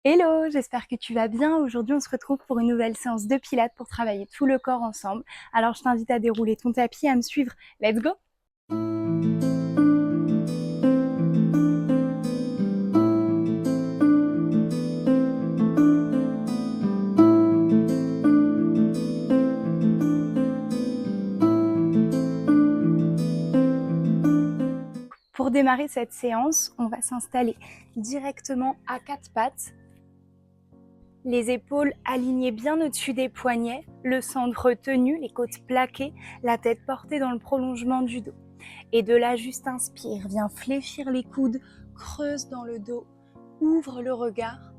Hello, j'espère que tu vas bien. Aujourd'hui, on se retrouve pour une nouvelle séance de pilates pour travailler tout le corps ensemble. Alors, je t'invite à dérouler ton tapis et à me suivre. Let's go! Pour démarrer cette séance, on va s'installer directement à quatre pattes. Les épaules alignées bien au-dessus des poignets, le centre tenu, les côtes plaquées, la tête portée dans le prolongement du dos. Et de là, juste inspire, viens fléchir les coudes, creuse dans le dos, ouvre le regard.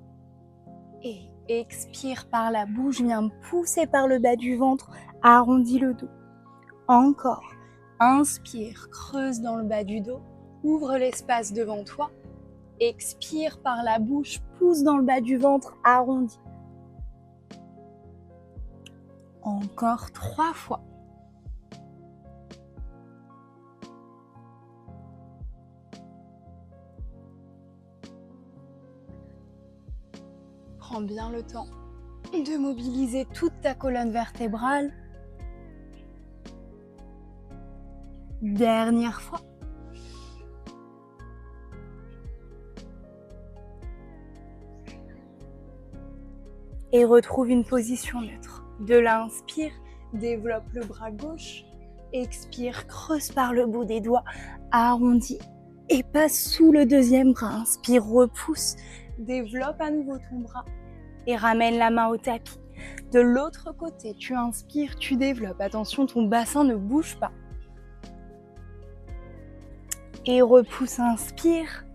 Et expire par la bouche, viens pousser par le bas du ventre, arrondis le dos. Encore. Inspire, creuse dans le bas du dos, ouvre l'espace devant toi. Expire par la bouche, pousse dans le bas du ventre, arrondis. Encore 3 fois. Prends bien le temps de mobiliser toute ta colonne vertébrale. Dernière fois. Et retrouve une position neutre. De là, inspire, développe le bras gauche. Expire, creuse par le bout des doigts, arrondis et passe sous le deuxième bras. Inspire, repousse, développe à nouveau ton bras et ramène la main au tapis. De l'autre côté, tu inspires, tu développes. Attention, ton bassin ne bouge pas. Et repousse, inspire.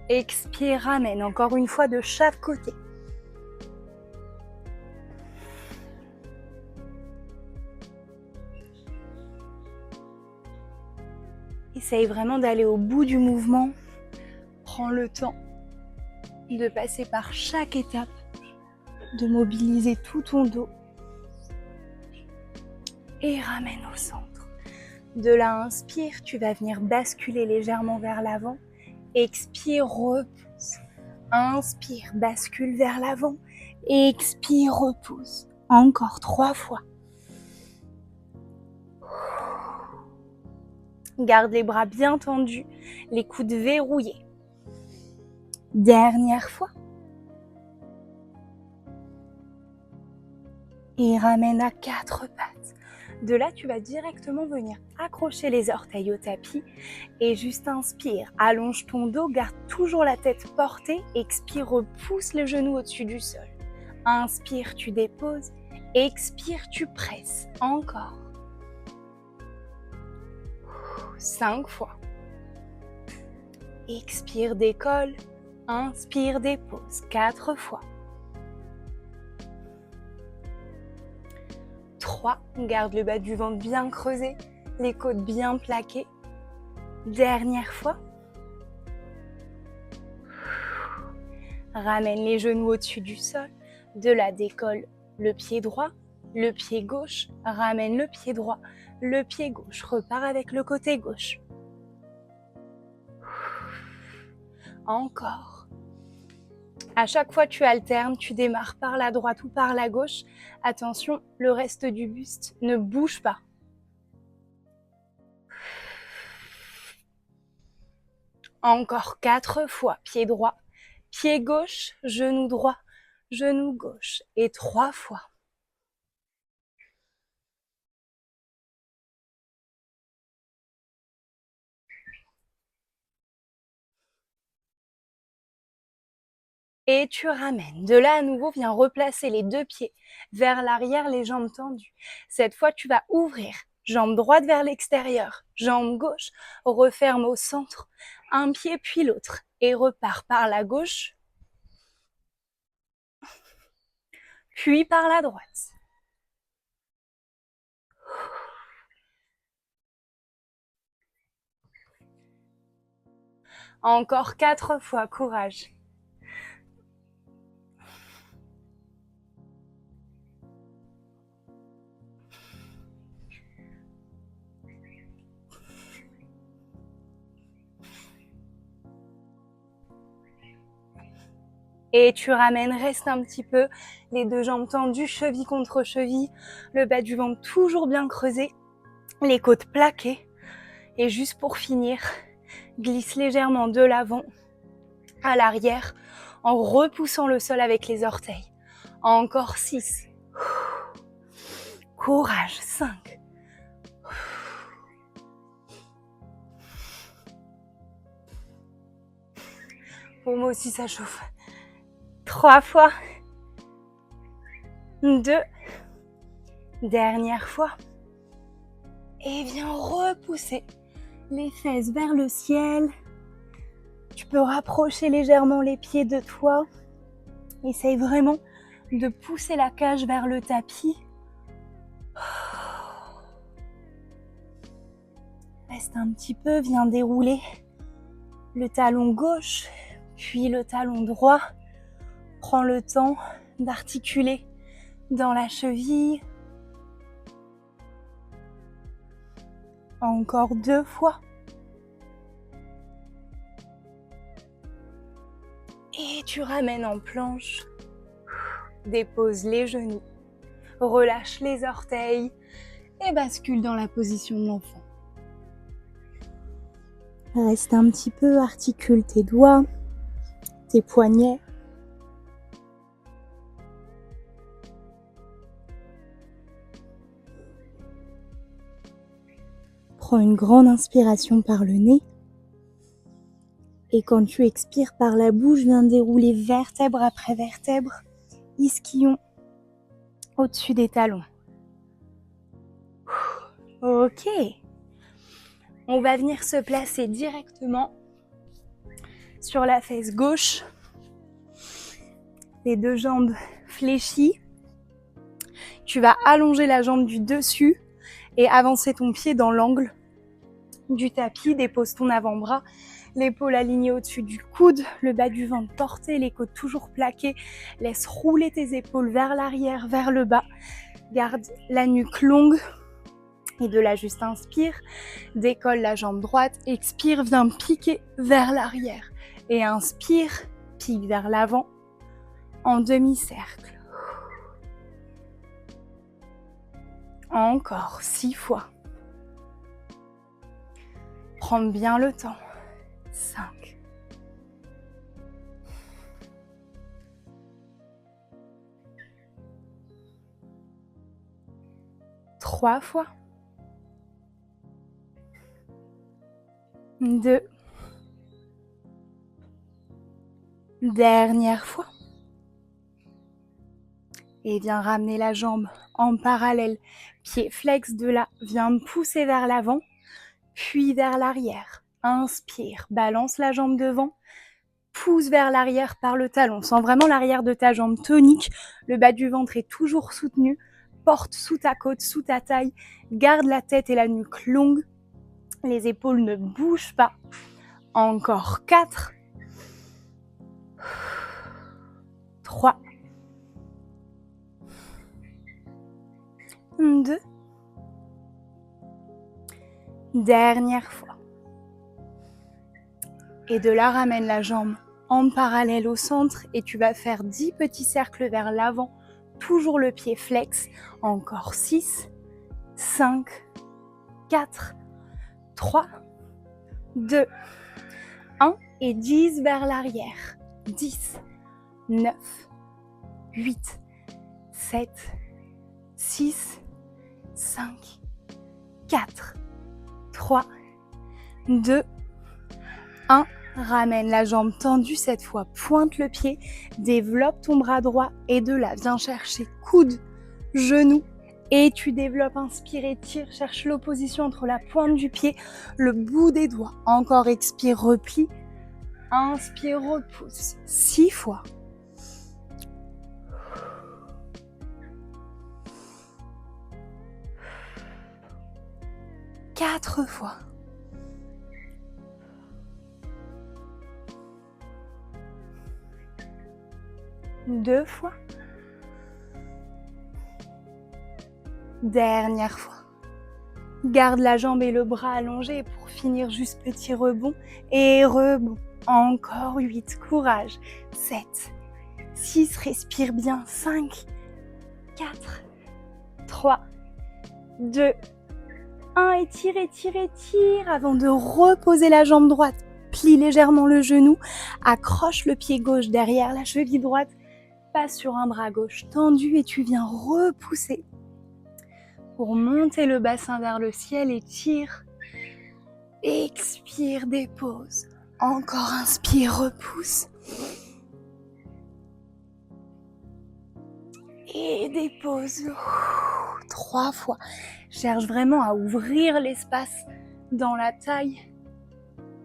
Expire, ramène. Encore une fois de chaque côté. Essaye vraiment d'aller au bout du mouvement. Prends le temps de passer par chaque étape, de mobiliser tout ton dos. Et ramène au centre. De là, inspire, tu vas venir basculer légèrement vers l'avant. Expire, repousse. Inspire, bascule vers l'avant. Expire, repousse. Encore 3 fois. Garde les bras bien tendus, les coudes verrouillés. Dernière fois. Et ramène à 4 pattes. De là, tu vas directement venir accrocher les orteils au tapis et juste inspire. Allonge ton dos, garde toujours la tête portée. Expire, repousse les genoux au-dessus du sol. Inspire, tu déposes. Expire, tu presses. Encore. 5 fois. Expire, décolle. Inspire, dépose. 4 fois. 3. Garde le bas du ventre bien creusé. Les côtes bien plaquées. Dernière fois. Ramène les genoux au-dessus du sol. De là, décolle le pied droit, le pied gauche. Ramène le pied droit, le pied gauche. Repars avec le côté gauche. Encore. À chaque fois, tu alternes, tu démarres par la droite ou par la gauche. Attention, le reste du buste ne bouge pas. Encore 4 fois. Pied droit, pied gauche, genou droit, genou gauche. Et 3 fois. Et tu ramènes. De là, à nouveau, viens replacer les 2 pieds vers l'arrière, les jambes tendues. Cette fois, tu vas ouvrir. Jambe droite vers l'extérieur, jambe gauche, referme au centre, un pied puis l'autre. Et repars par la gauche, puis par la droite. Encore 4 fois, courage. Et tu ramènes, reste un petit peu, les deux jambes tendues, cheville contre cheville, le bas du ventre toujours bien creusé, les côtes plaquées. Et juste pour finir, glisse légèrement de l'avant à l'arrière en repoussant le sol avec les orteils. Encore 6. Courage, 5. Pour moi aussi ça chauffe. 3 fois. 2. Dernière fois. Et viens repousser les fesses vers le ciel. Tu peux rapprocher légèrement les pieds de toi. Essaye vraiment de pousser la cage vers le tapis. Reste un petit peu, viens dérouler le talon gauche, puis le talon droit. Prends le temps d'articuler dans la cheville. Encore 2 fois. Et tu ramènes en planche. Dépose les genoux. Relâche les orteils et bascule dans la position de l'enfant. Reste un petit peu, articule tes doigts, tes poignets. Prends une grande inspiration par le nez. Et quand tu expires par la bouche, viens dérouler vertèbre après vertèbre, ischion au-dessus des talons. Ok. On va venir se placer directement sur la fesse gauche. Les deux jambes fléchies. Tu vas allonger la jambe du dessus et avancer ton pied dans l'angle du tapis. Dépose ton avant-bras, l'épaule alignée au-dessus du coude, le bas du ventre porté, les côtes toujours plaquées. Laisse rouler tes épaules vers l'arrière, vers le bas. Garde la nuque longue. Et de là, juste inspire, décolle la jambe droite, expire, viens piquer vers l'arrière. Et inspire, pique vers l'avant, en demi-cercle. Encore 6 fois. Prends bien le temps. 5. 3 fois. 2. Dernière fois. Et viens ramener la jambe en parallèle. Pied flex de là, viens me pousser vers l'avant, puis vers l'arrière. Inspire, balance la jambe devant, pousse vers l'arrière par le talon. Sens vraiment l'arrière de ta jambe tonique. Le bas du ventre est toujours soutenu. Porte sous ta côte, sous ta taille. Garde la tête et la nuque longue. Les épaules ne bougent pas. Encore 4. 3. 2. Dernière fois. Et de là, ramène la jambe en parallèle au centre et tu vas faire 10 petits cercles vers l'avant. Toujours le pied flex. Encore 6, 5, 4, 3, 2, 1 et 10 vers l'arrière. 10, 9, 8, 7, 6, 5, 4, 3, 2, 1. Ramène la jambe tendue cette fois, pointe le pied, développe ton bras droit et de là, viens chercher coude, genou et tu développes, inspire, étire, cherche l'opposition entre la pointe du pied, le bout des doigts. Encore expire, replie, inspire, repousse. 6 fois. 4 fois. 2 fois. Dernière fois. Garde la jambe et le bras allongés pour finir juste petit rebond et rebond. Encore 8, courage. 7, 6, respire bien. 5, 4, 3, 2, 1. Étire, étire, étire avant de reposer la jambe droite. Plie légèrement le genou, accroche le pied gauche derrière la cheville droite, passe sur un bras gauche tendu et tu viens repousser pour monter le bassin vers le ciel. Étire, expire, dépose. Encore inspire, repousse. Et dépose. 3 fois. Cherche vraiment à ouvrir l'espace dans la taille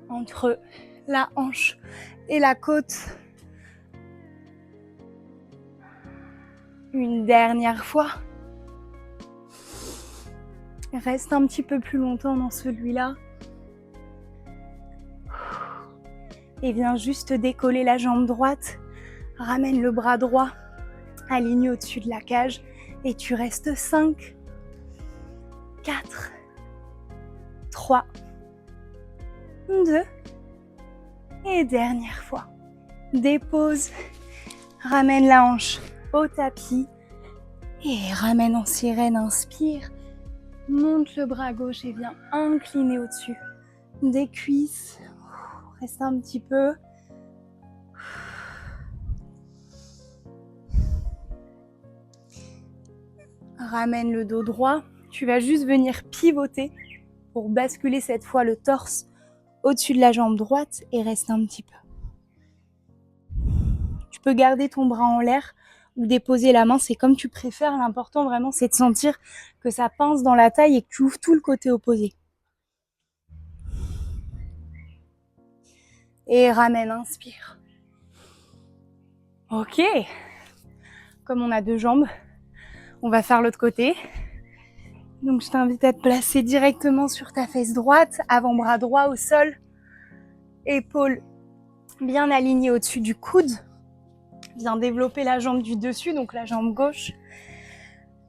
entre la hanche et la côte. Une dernière fois. Reste un petit peu plus longtemps dans celui-là. Et viens juste décoller la jambe droite. Ramène le bras droit aligné au-dessus de la cage. Et tu restes 5, 4, 3, 2. Et dernière fois. Dépose. Ramène la hanche au tapis. Et ramène en sirène. Inspire. Monte le bras gauche et viens incliner au-dessus des cuisses. Reste un petit peu. Ramène le dos droit. Tu vas juste venir pivoter pour basculer cette fois le torse au-dessus de la jambe droite et reste un petit peu. Tu peux garder ton bras en l'air ou déposer la main, c'est comme tu préfères. L'important vraiment, c'est de sentir que ça pince dans la taille et que tu ouvres tout le côté opposé. Et ramène, inspire. Ok. Comme on a 2 jambes, on va faire l'autre côté. Donc je t'invite à te placer directement sur ta fesse droite, avant-bras droit au sol, épaules bien alignées au-dessus du coude. Viens développer la jambe du dessus, donc la jambe gauche.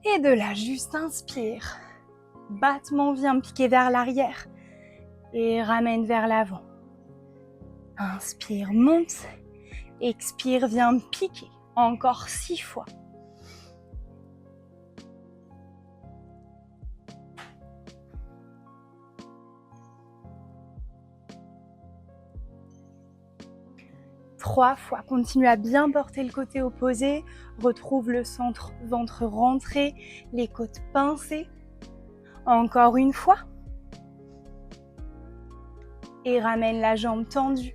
Et de là, juste inspire. Battement vient piquer vers l'arrière et ramène vers l'avant. Inspire, monte. Expire, viens piquer. Encore 6 fois. Trois fois. Continue à bien porter le côté opposé. Retrouve le centre ventre rentré, les côtes pincées. Encore une fois. Et ramène la jambe tendue,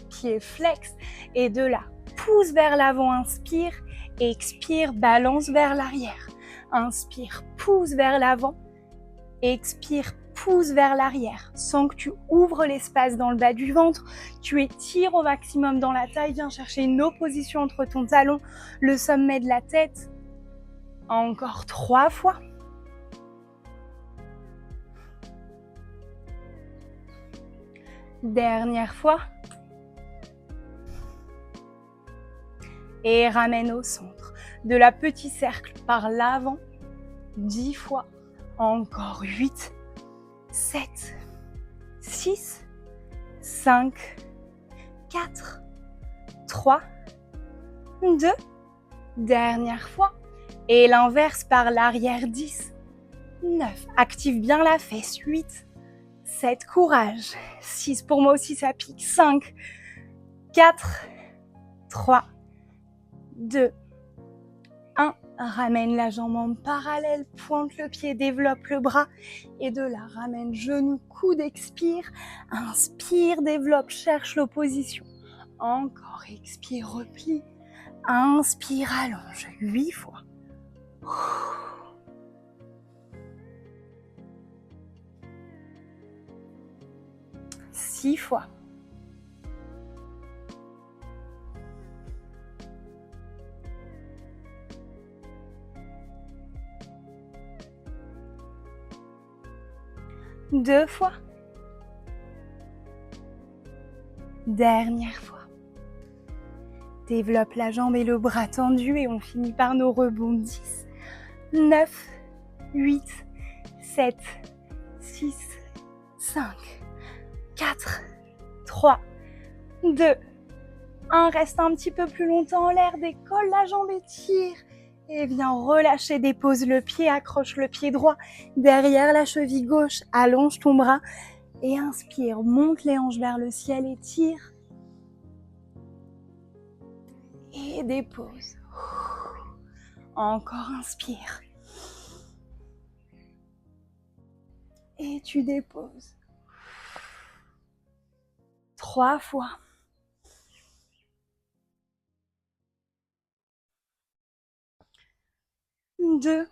pied flex. Et de là, pousse vers l'avant, inspire. Expire, balance vers l'arrière. Inspire, pousse vers l'avant. Expire, pousse vers l'arrière. Sens que tu ouvres l'espace dans le bas du ventre. Tu étires au maximum dans la taille. Viens chercher une opposition entre ton talon, le sommet de la tête. Encore 3 fois. Dernière fois. Et ramène au centre. De la petit cercle par l'avant. 10 fois. Encore 8, 7, 6, 5, 4, 3, 2. Dernière fois. Et l'inverse par l'arrière. 10, 9. Active bien la fesse. 8, 7. Courage. 6. Pour moi aussi, ça pique. 5, 4, 3, 2, 1. Ramène la jambe en parallèle, pointe le pied, développe le bras. Et de là, ramène genou, coude, expire. Inspire, développe, cherche l'opposition. Encore, expire, replie. Inspire, allonge. 8 fois. 6 fois. 2 fois. Dernière fois. Développe la jambe et le bras tendu et on finit par nos rebonds. 10, 9, 8, 7, 6, 5, 4, 3, 2, 1, reste un petit peu plus longtemps en l'air, décolle la jambe, étire. Et viens relâcher, dépose le pied, accroche le pied droit derrière la cheville gauche, allonge ton bras et inspire, monte les hanches vers le ciel, étire. Et dépose. Encore inspire. Et tu déposes. 3 fois. 2.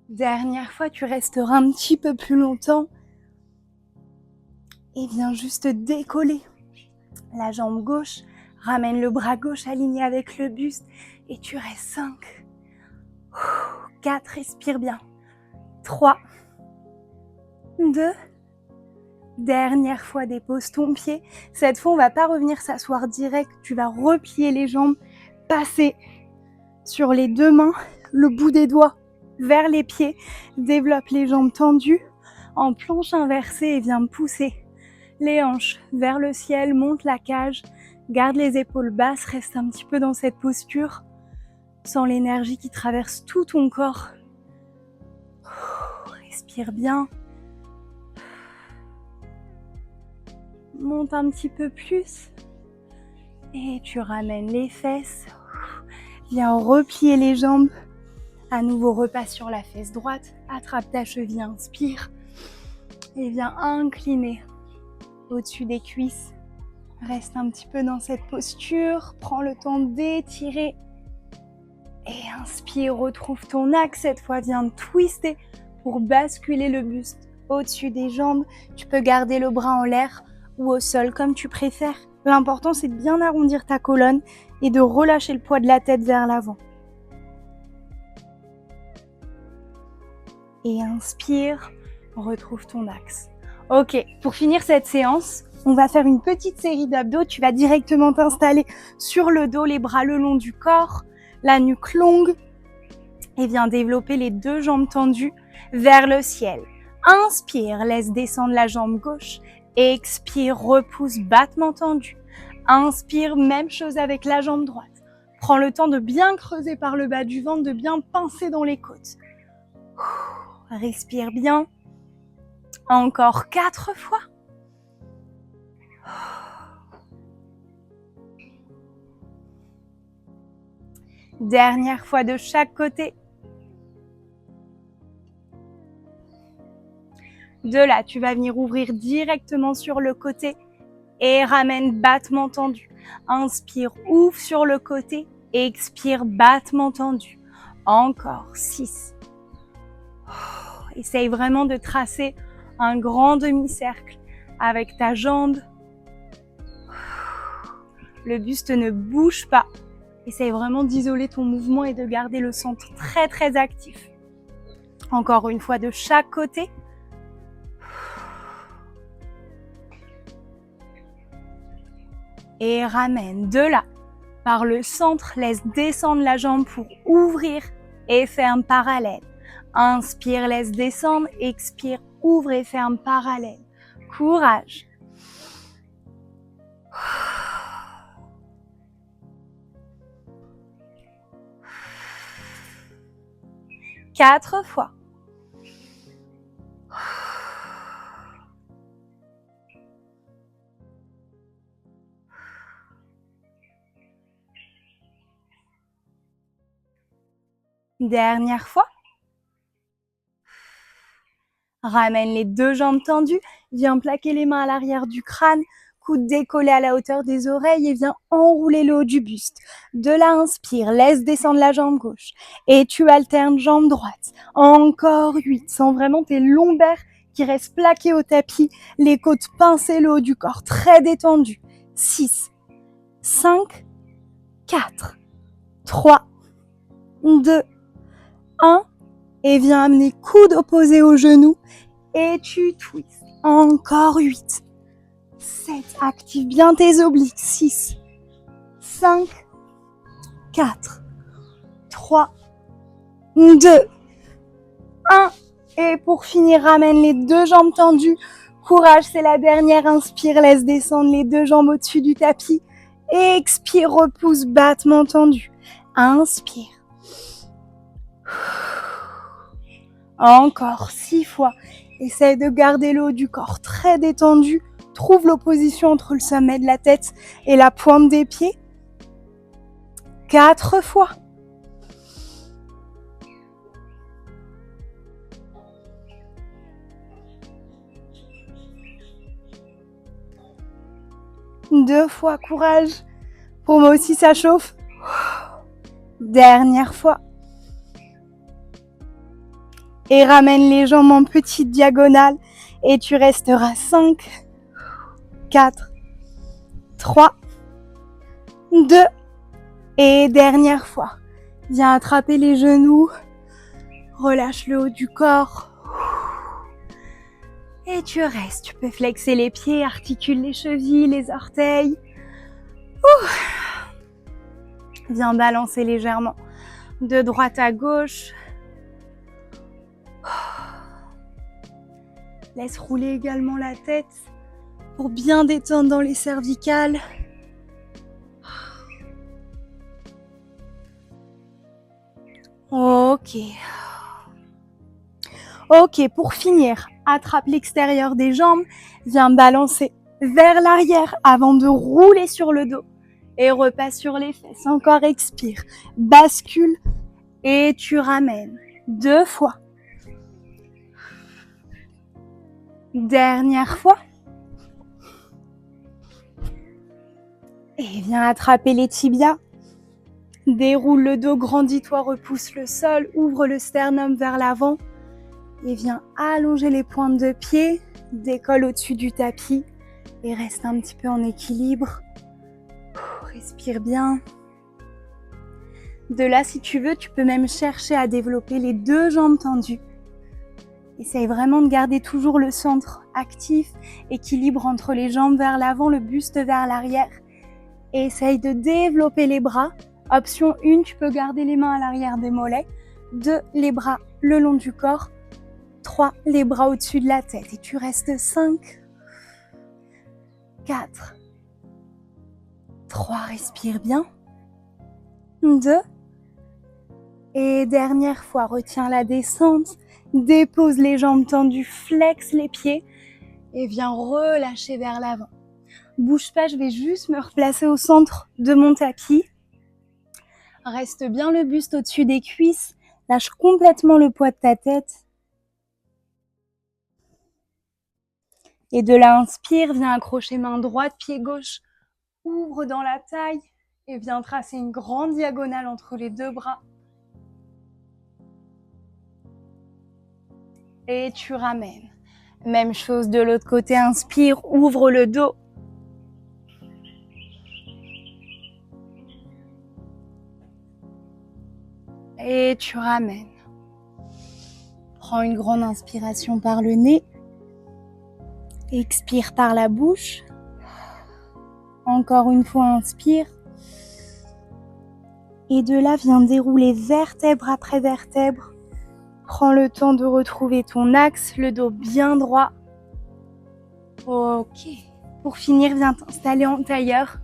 Dernière fois, tu resteras un petit peu plus longtemps. Et viens juste décoller la jambe gauche. Ramène le bras gauche aligné avec le buste. Et tu restes 5. 4, respire bien. 3. 2. Dernière fois, dépose ton pied. Cette fois, on ne va pas revenir s'asseoir direct. Tu vas replier les jambes, passer sur les 2 mains, le bout des doigts vers les pieds. Développe les jambes tendues en planche inversée et viens pousser les hanches vers le ciel. Monte la cage, garde les épaules basses, reste un petit peu dans cette posture. Sens l'énergie qui traverse tout ton corps. Respire bien. Monte un petit peu plus. Et tu ramènes les fesses. Viens replier les jambes. À nouveau, repasse sur la fesse droite. Attrape ta cheville, inspire. Et viens incliner au-dessus des cuisses. Reste un petit peu dans cette posture. Prends le temps d'étirer. Et inspire, retrouve ton axe. Cette fois, viens twister pour basculer le buste au-dessus des jambes. Tu peux garder le bras en l'air ou au sol, comme tu préfères. L'important, c'est de bien arrondir ta colonne et de relâcher le poids de la tête vers l'avant. Et inspire, retrouve ton axe. Ok, pour finir cette séance, on va faire une petite série d'abdos. Tu vas directement t'installer sur le dos, les bras le long du corps, la nuque longue. Et viens développer les 2 jambes tendues vers le ciel. Inspire, laisse descendre la jambe gauche. Expire, repousse, battement tendu. Inspire, même chose avec la jambe droite. Prends le temps de bien creuser par le bas du ventre, de bien pincer dans les côtes. Respire bien. Encore 4 fois. Dernière fois de chaque côté. De là, tu vas venir ouvrir directement sur le côté et ramène battement tendu. Inspire, ouvre sur le côté, expire, battement tendu. Encore 6. Essaye vraiment de tracer un grand demi-cercle avec ta jambe. Le buste ne bouge pas. Essaye vraiment d'isoler ton mouvement et de garder le centre très très actif. Encore une fois de chaque côté. Et ramène de là. Par le centre, laisse descendre la jambe pour ouvrir et ferme parallèle. Inspire, laisse descendre, expire, ouvre et ferme parallèle. Courage. Quatre fois. Dernière fois. Ramène les 2 jambes tendues. Viens plaquer les mains à l'arrière du crâne. Coude décollé à la hauteur des oreilles et viens enrouler le haut du buste. De là, inspire, laisse descendre la jambe gauche. Et tu alternes jambe droite. Encore 8. Sens vraiment tes lombaires qui restent plaqués au tapis. Les côtes pincées, le haut du corps très détendu. 6, 5, 4, 3, 2, 1. Et viens amener coude opposé au genou. Et tu twists. Encore 8. 7. Active bien tes obliques. 6, 5, 4, 3, 2, 1. Et pour finir, ramène les 2 jambes tendues. Courage, c'est la dernière. Inspire, laisse descendre les 2 jambes au-dessus du tapis. Expire, repousse, battement tendu. Inspire. Encore 6 fois. Essaye de garder le haut du corps très détendu. Trouve l'opposition entre le sommet de la tête et la pointe des pieds. 4 fois. Deux fois, courage. Pour moi aussi, ça chauffe. Dernière fois. Et ramène les jambes en petite diagonale. Et tu resteras 5, 4, 3, 2. Et dernière fois. Viens attraper les genoux. Relâche le haut du corps. Et tu restes. Tu peux flexer les pieds, articule les chevilles, les orteils. Viens balancer légèrement de droite à gauche. Laisse rouler également la tête pour bien détendre dans les cervicales. Ok. Ok, pour finir, attrape l'extérieur des jambes, viens balancer vers l'arrière avant de rouler sur le dos et repasse sur les fesses. Encore expire, bascule et tu ramènes 2 fois. Dernière fois. Et viens attraper les tibias. Déroule le dos, grandis-toi, repousse le sol, ouvre le sternum vers l'avant. Et viens allonger les pointes de pied, décolle au-dessus du tapis et reste un petit peu en équilibre. Respire bien. De là, si tu veux, tu peux même chercher à développer les 2 jambes tendues. Essaye vraiment de garder toujours le centre actif, équilibre entre les jambes vers l'avant, le buste vers l'arrière. Et essaye de développer les bras. Option 1, tu peux garder les mains à l'arrière des mollets. 2, les bras le long du corps. 3, les bras au-dessus de la tête. Et tu restes 5, 4, 3, respire bien. 2. Et dernière fois, retiens la descente. Dépose les jambes tendues, flexe les pieds et viens relâcher vers l'avant. Bouge pas, je vais juste me replacer au centre de mon tapis. Reste bien le buste au-dessus des cuisses. Lâche complètement le poids de ta tête. Et de là, inspire, viens accrocher main droite, pied gauche. Ouvre dans la taille et viens tracer une grande diagonale entre les 2 bras. Et tu ramènes. Même chose de l'autre côté, inspire, ouvre le dos. Et tu ramènes. Prends une grande inspiration par le nez. Expire par la bouche. Encore une fois, inspire. Et de là, viens dérouler vertèbre après vertèbre. Prends le temps de retrouver ton axe, le dos bien droit. Ok. Pour finir, viens t'installer en tailleur.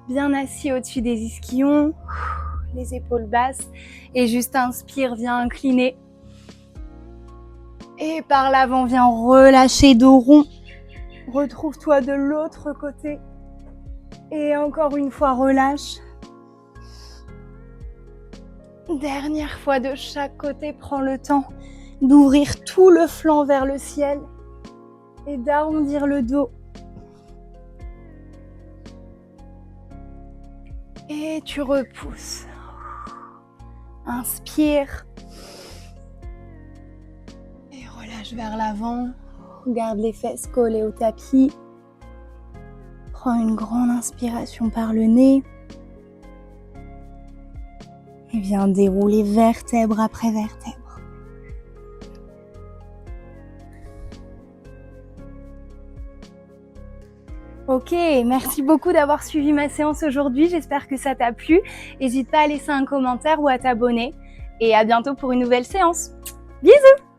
Bien assis au-dessus des ischions, les épaules basses. Et juste inspire, viens incliner. Et par l'avant, viens relâcher dos rond. Retrouve-toi de l'autre côté. Et encore une fois, relâche. Dernière fois de chaque côté, prends le temps d'ouvrir tout le flanc vers le ciel et d'arrondir le dos. Et tu repousses. Inspire. Et relâche vers l'avant. Garde les fesses collées au tapis. Prends une grande inspiration par le nez. Et viens dérouler vertèbre après vertèbre. Ok, merci beaucoup d'avoir suivi ma séance aujourd'hui. J'espère que ça t'a plu. N'hésite pas à laisser un commentaire ou à t'abonner. Et à bientôt pour une nouvelle séance. Bisous!